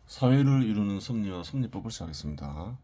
사회를 이루는 섭리와 섭리법을 시작했습니다.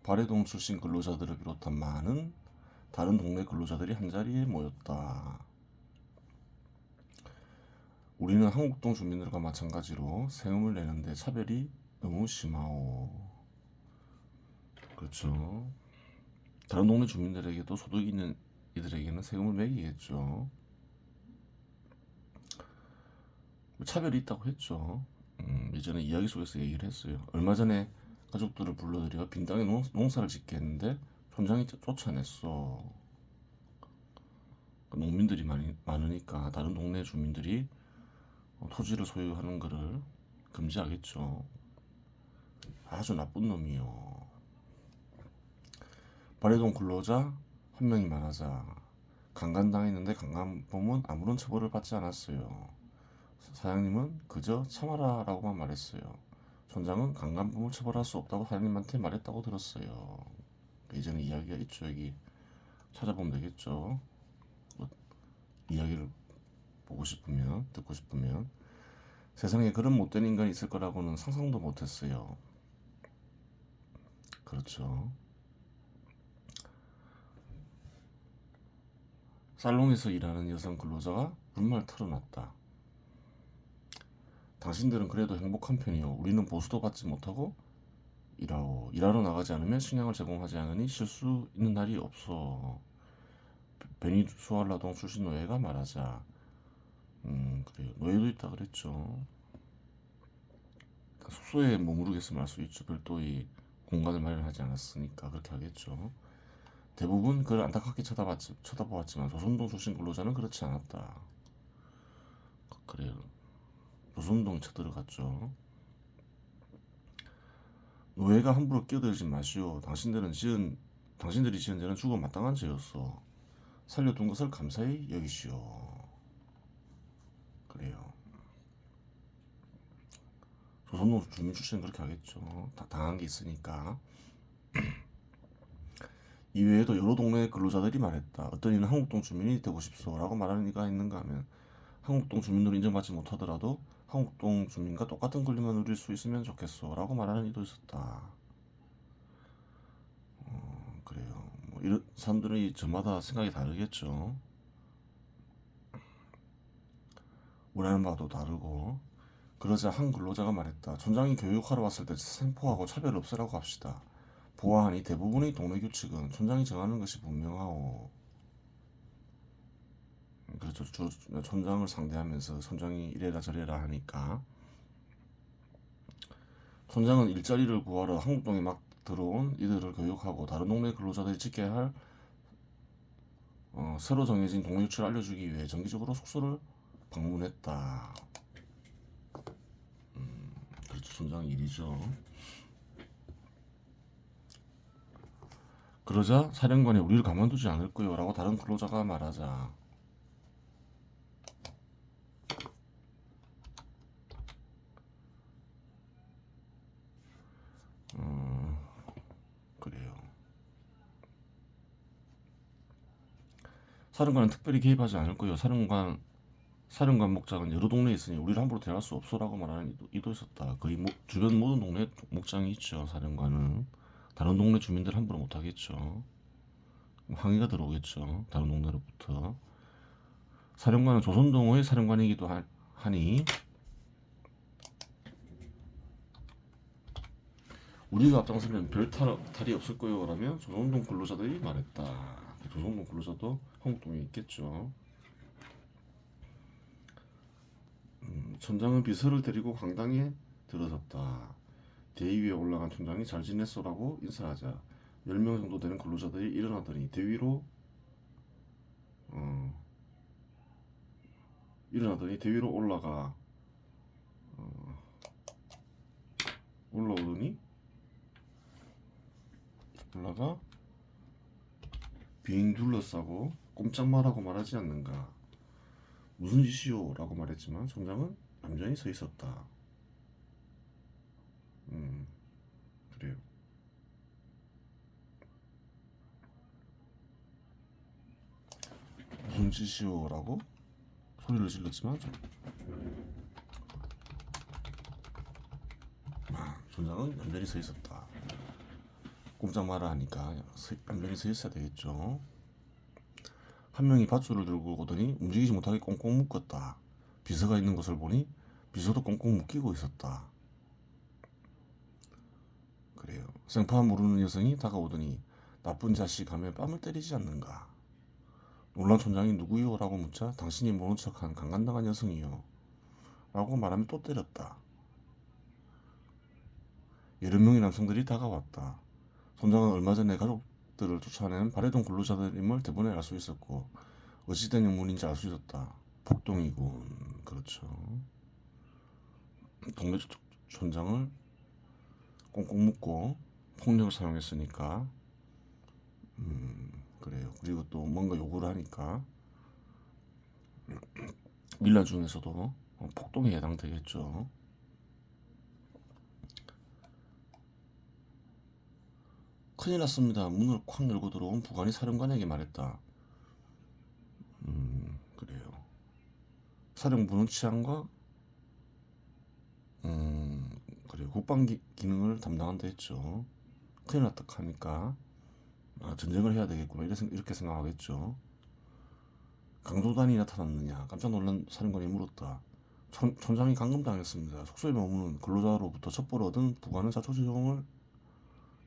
발해동 출신 근로자들을 비롯한 많은 다른 동네 근로자들이 한자리에 모였다. 우리는 한국동 주민들과 마찬가지로 세금을 내는데 차별이 너무 심하오. 그렇죠. 다른 동네 주민들에게도 소득이 있는 이들에게는 세금을 매기겠죠. 차별이 있다고 했죠. 예전에 이야기 속에서 얘기를 했어요. 얼마 전에 가족들을 불러들여 빈 땅에 농사를 짓게 했는데 촌장이 쫓아냈어. 농민들이 많으니까 다른 동네 주민들이 토지를 소유하는 것을 금지하겠죠. 아주 나쁜 놈이요. 발해동 근로자 한 명이 말하자 강간당했는데 강간범은 아무런 처벌을 받지 않았어요. 사장님은 그저 참아라 라고만 말했어요. 촌장은 강간범을 처벌할 수 없다고 사장님한테 말했다고 들었어요. 예전에 이야기가 있죠. 여기 찾아보면 되겠죠. 뭐, 이야기를 보고 싶으면, 듣고 싶으면. 세상에 그런 못된 인간이 있을 거라고는 상상도 못했어요. 그렇죠. 살롱에서 일하는 여성 근로자가 불만을 털어놨다. 당신들은 그래도 행복한 편이요. 우리는 보수도 받지 못하고 일하러 나가지 않으면 식량을 제공하지 않으니 쉴 수 있는 날이 없어. 베니 수활노동 출신 노예가 말하자. 그래요. 노예도 있다 그랬죠. 그러니까 숙소에 머무르겠으면 할 수 있죠. 별도의 공간을 마련하지 않았으니까 그렇게 하겠죠. 대부분 그걸 안타깝게 쳐다보았지만 조선동 출신 근로자는 그렇지 않았다. 그래요. 조선동에 쳐들어갔죠. 노예가 함부로 끼어들지 마시오. 당신들이 지은 죄는 죽어 마땅한 죄였어. 살려둔 것을 감사히 여기시오. 그래요. 조선노 주민 출신은 그렇게 하겠죠. 다 당한 게 있으니까. 이외에도 여러 동네 근로자들이 말했다. 어떤 이는 한국동 주민이 되고 싶소라고 말하는 이가 있는가 하면 한국동 주민으로 인정받지 못하더라도 한국동 주민과 똑같은 권리만 누릴 수 있으면 좋겠소라고 말하는 이도 있었다. 그래요. 뭐 이런 사람들이 저마다 생각이 다르겠죠. 원하는 바도 다르고. 그러자 한 근로자가 말했다. 촌장이 교육하러 왔을 때 생포하고 차별 없애라고 합시다. 보아하니 대부분의 동네 규칙은 촌장이 정하는 것이 분명하오. 그렇죠. 촌장을 상대하면서 촌장이 이래라 저래라 하니까 촌장은 일자리를 구하러 한국동에 막 들어온 이들을 교육하고 다른 동네 근로자들이 지켜야 할 새로 정해진 동네 규칙을 알려주기 위해 정기적으로 숙소를 방문했다. 그렇죠. 촌장 일이죠. 그러자 사령관이 우리를 가만두지 않을 거요 라고 다른 근로자가 말하자 그래요. 사령관은 특별히 개입하지 않을 거요. 사령관 목장은 여러 동네에 있으니 우리를 함부로 대할 수 없소라고 말하는 이도 있었다. 거의 주변 모든 동네에 목장이 있죠. 사령관은 다른 동네 주민들 함부로 못하겠죠. 항의가 들어오겠죠. 다른 동네로부터. 사령관은 조선동의 사령관이기도 하니 우리가 앞장서면 별 탈이 없을 거요 라며 조선동 근로자들이 말했다. 조선동 근로자도 한국동에 있겠죠. 촌장은 비서를 데리고 강당에 들어섰다. 대위 위에 올라간 촌장이 잘 지냈소라고 인사하자 10명 정도 되는 근로자들이 일어나더니 대위로 올라가 빙 둘러싸고 꼼짝 말하고 말하지 않는가. 무슨 짓이오? 라고 말했지만 촌장은 얌전히 서 있었다. 그래요. 무슨 짓이오? 라고 소리를 질렀지만 촌장은 얌전히 서 있었다. 꼼짝 마라 하니까 얌전히 서 있어야 되겠죠. 한 명이 밧줄을 들고 오더니 움직이지 못하게 꽁꽁 묶었다. 비서가 있는 것을 보니 비서도 꽁꽁 묶이고 있었다. 그래요. 생파 모르는 여성이 다가오더니 나쁜 자식 하며 뺨을 때리지 않는가. 놀란 촌장이 누구요? 라고 묻자 당신이 모른 척한 강간당한 여성이요. 라고 말하며 또 때렸다. 여러 명의 남성들이 다가왔다. 촌장은 얼마 전에 가족들을 쫓아낸 발해동 근로자들임을 대번에 알 수 있었고 어찌된 영문인지 알 수 있었다. 폭동이군. 그렇죠. 동네 촌장을 꽁꽁 묶고 폭력을 사용했으니까 그래요. 그리고 또 뭔가 요구를 하니까 밀라 중에서도 폭동에 해당되겠죠. 큰일 났습니다. 문을 콱 열고 들어온 부관이 사령관에게 말했다. 그래요. 사령부는 치안과 그래요. 국방 기능을 담당한다 했죠. 큰일 났다 하니까 전쟁을 해야 되겠구나 이렇게 생각하겠죠. 강도단이 나타났느냐 깜짝 놀란 사령관이 물었다. 촌장이 감금당했습니다. 숙소에 머무는 근로자로부터 첩보를 얻은 부관은 자초지종을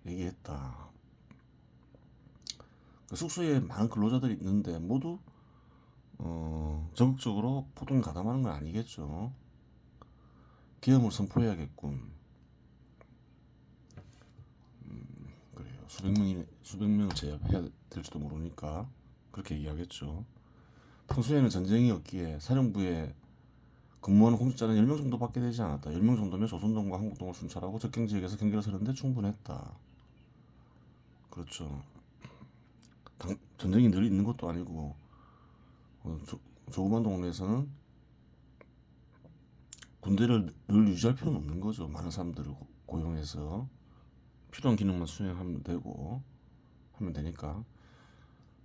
얘기했다. 그 숙소에 많은 근로자들이 있는데 모두 적극적으로 폭동에 가담하는 건 아니겠죠. 계엄을 선포해야겠군. 그래요. 수백 명을 제압해야 될지도 모르니까 그렇게 얘기하겠죠. 평소에는 전쟁이 없기에 사령부에 근무하는 공직자는 10명 정도밖에 되지 않았다. 10명 정도면 조선동과 한국동을 순찰하고 적경 지역에서 경계를 서는데 충분했다. 그렇죠. 전쟁이 늘 있는 것도 아니고 조그만 동네에서는 군대를 늘 유지할 필요는 없는 거죠. 많은 사람들을 고용해서 필요한 기능만 수행하면 되고 하면 되니까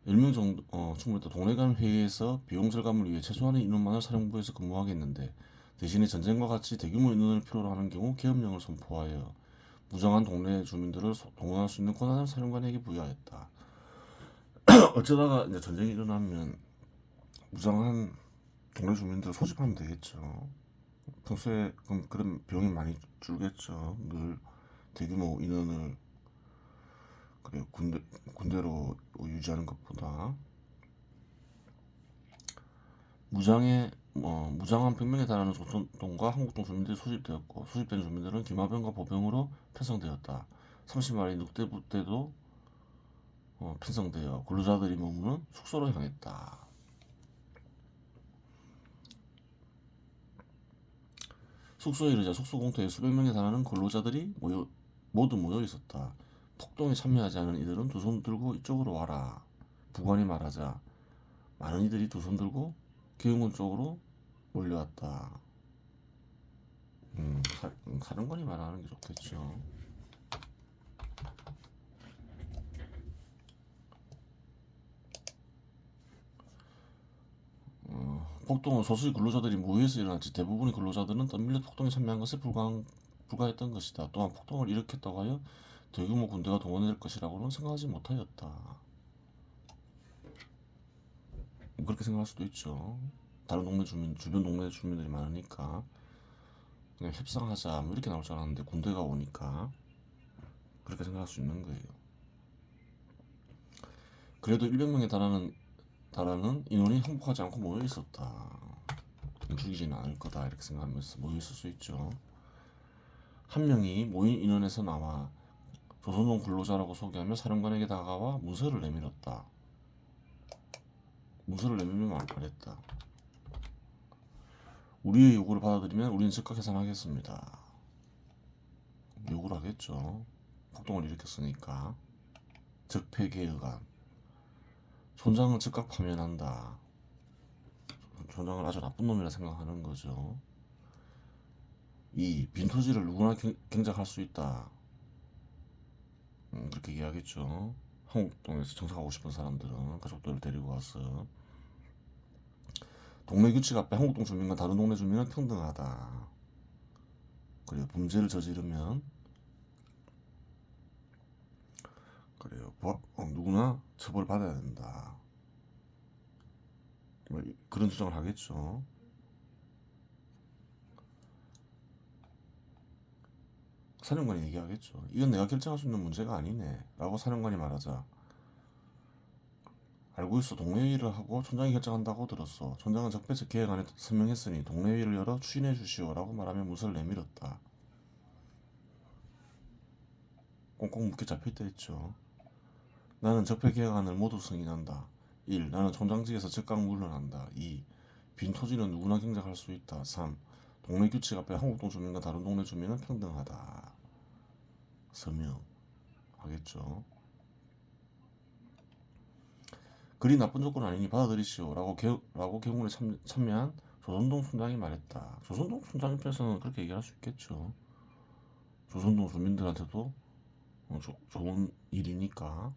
10명 정도 충분했다. 동네 간 회의에서 비용 절감을 위해 최소한의 인원만을 사령부에서 근무하겠는데 대신에 전쟁과 같이 대규모 인원을 필요로 하는 경우 계엄령을 선포하여 무장한 동네 주민들을 동원할 수 있는 권한을 사령관에게 부여하였다. 어쩌다가 이제 전쟁이 일어나면 무장한 동네 주민들을 소집하면 되겠죠. 평소에 그런 비용이 많이 줄겠죠. 늘 대규모 인원을 그래 군대로 유지하는 것보다 무장한 100명에 달하는 조선동과 한국동 주민들이 소집되었고 소집된 주민들은 기마병과 보병으로 편성되었다. 30마리 늑대 부대도 편성되어 근로자들이 머무는 숙소로 향했다. 숙소에 이르자 숙소 공터에 수백 명에 달하는 근로자들이 모두 모여 있었다. 폭동에 참여하지 않은 이들은 두 손 들고 이쪽으로 와라. 부관이 말하자 많은 이들이 두 손 들고 계엄군 쪽으로 몰려왔다. 사령관이 말하는 게 좋겠죠. 폭동은 소수의 근로자들이 무위해서 일어났지 대부분의 근로자들은 덤밀려 폭동에 참여한 것에 불과했던 것이다. 또한 폭동을 일으켰다고 하여 대규모 군대가 동원될 것이라고는 생각하지 못하였다. 그렇게 생각할 수도 있죠. 다른 동네 주변 동네 주민들이 많으니까 그냥 협상하자 뭐 이렇게 나올 줄 알았는데 군대가 오니까 그렇게 생각할 수 있는 거예요. 그래도 100명에 달하는 인원이 항복하지 않고 모여 있었다. 죽이지는 않을 거다 이렇게 생각하면서 모여 있을 수 있죠. 한 명이 모인 인원에서 나와 조선동 근로자라고 소개하며 사령관에게 다가와 문서를 내밀었다. 문서를 내밀며 말했다. 우리의 요구를 받아들이면 우리는 즉각 해산하겠습니다. 요구를 하겠죠. 폭동을 일으켰으니까. 적폐계에 의한 촌장은 즉각 파면한다. 촌장을 아주 나쁜 놈이라 생각하는 거죠. 이 빈토지를 누구나 경작할 수 있다. 그렇게 이야기하겠죠. 한국동에서 정착하고 싶은 사람들은 가족들을 데리고 와서 동네 규칙 앞에 한국동 주민과 다른 동네 주민은 평등하다. 그리고 범죄를 저지르면 그래요. 누구나 처벌을 받아야 된다. 뭐 그런 주장을 하겠죠. 사령관이 얘기하겠죠. 이건 내가 결정할 수 있는 문제가 아니네 라고 사령관이 말하자, 알고 있어. 동례회의를 하고 촌장이 결정한다고 들었어. 촌장은 적폐적 계획안에 서명했으니 동례회의를 열어 추진해 주시오 라고 말하며 문서를 내밀었다. 꽁꽁 묶여 잡혀있다 했죠. 나는 적폐 계획안을 모두 승인한다. 1. 나는 촌장직에서 즉각 물러난다. 2. 빈 토지는 누구나 경작할 수 있다. 3. 동네 규칙 앞에 한국동 주민과 다른 동네 주민은 평등하다. 서명하겠죠. 그리 나쁜 조건 아니니 받아들이시오 라고 개문에 참여한 조선동 촌장이 말했다. 조선동 촌장 입장에서는 그렇게 얘기할 수 있겠죠. 조선동 주민들한테도 좋은 일이니까.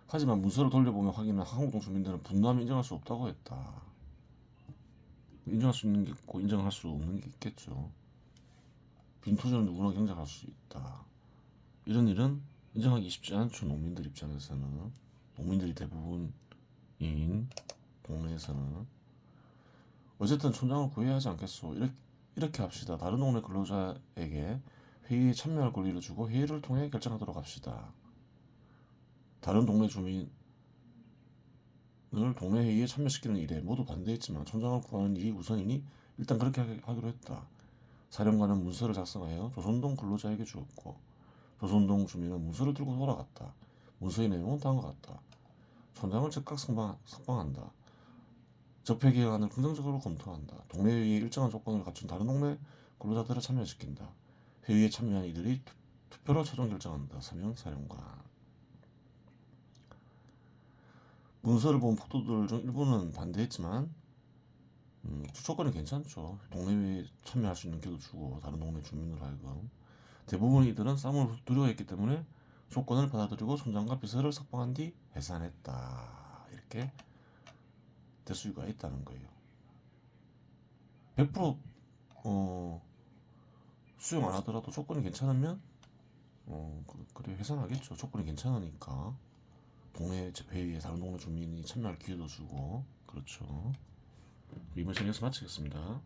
하지만 문서를 돌려보며 확인한 한국동 주민들은 분노하며 인정할 수 없다고 했다. 인정할 수 있는 게 있고 인정할 수 없는 게 있겠죠. 빈 토지는 누구나 경작할 수 있다. 이런 일은 인정하기 쉽지 않죠. 농민들 입장에서는. 농민들이 대부분인 동네에서는. 어쨌든 촌장을 구해야 하지 않겠소. 이렇게 합시다. 다른 동네 근로자에게 회의에 참여할 권리를 주고 회의를 통해 결정하도록 합시다. 다른 동네 주민을 동네 회의에 참여시키는 일에 모두 반대했지만 촌장을 구하는 일이 우선이니 일단 그렇게 하기로 했다. 사령관은 문서를 작성하여 조선동 근로자에게 주었고 조선동 주민은 문서를 들고 돌아갔다. 문서의 내용은 다음과 같다. 촌장을 즉각 석방한다. 적폐계획안을 긍정적으로 검토한다. 동네 회의에 일정한 조건을 갖춘 다른 동네 근로자들을 참여시킨다. 회의에 참여한 이들이 투표로 최종 결정한다. 서명 사령관. 문서를 본 폭도들 중 일부는 반대했지만 조건이 괜찮죠. 동네회의에 참여할 수 있는 기도 주고 다른 동네 주민으로 하여금. 대부분 이들은 싸움을 두려워했기 때문에 조건을 받아들이고 촌장과 비서를 석방한 뒤 해산했다. 이렇게 될 수가 있다는 거예요. 100% 수용 안 하더라도 조건이 괜찮으면 그래 해산하겠죠. 조건이 괜찮으니까. 동네 회의에 다른 동네 주민이 참여할 기회도 주고. 그렇죠. 이번 시간 여기서 마치겠습니다.